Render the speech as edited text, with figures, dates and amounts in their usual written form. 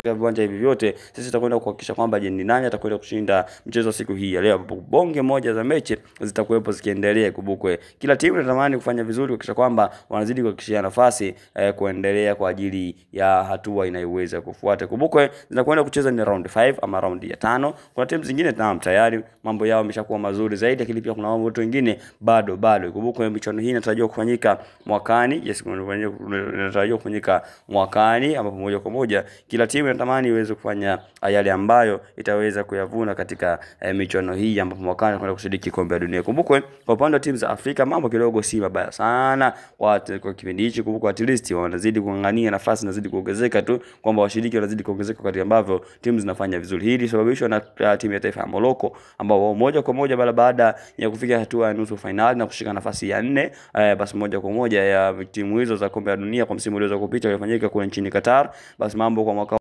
katika viwanja hivi vyote, sisi tutakwenda kuhakikisha kwamba ni nani atakwenda kushinda mchezo siku hii ya leo. Bonge moja za mechi zitakuwepo zikiendelea. Kumbukwe kila timu inatamani kufanya vizuri kuhakikisha kwamba wanazidi kuhakikishia nafasi kuendelea kwa ajili ya hatua inayoweza kufuata. Kumbukwe zinakwenda kucheza ni round 5 ama round ya 5. Kuna timu zingine tayari mambo yao yameshakuwa mazuri zaidi, lakini pia kuna mambo wengine bado. Kumbukwe michuano hii inatarajiwa kufanyika mwakani. Yes, inatarajiwa kufanyika mwakani, ambapo moja kwa moja kila timu inatamani iweze kufanya yale ambayo itaweza kuyavuna katika michuano hii, ambapo mwakani kwenda kushiriki kombe la dunia. Kumbukwe kwa upande wa timu za Afrika mambo kidogo si mabaya sana kwa kipindi hichi. Kumbukwe at least wanazidi kung'ang'ania, nafasi zinazidi kuongezeka tu, kwamba washiriki wanazidi kuongezeka kadri ambavyo timu zinafanya vizuri. Hili sababishwa na timu ya taifa ya Morocco, ambao moja kwa moja baada ya kufika hatua ya nusu finali na kushika nafasi ya 4, basi moja kwa moja ya timu hizo za kombe la dunia kwa msimu uliopita ulifanyika kule nchini Qatar, basi mambo kwa mwaka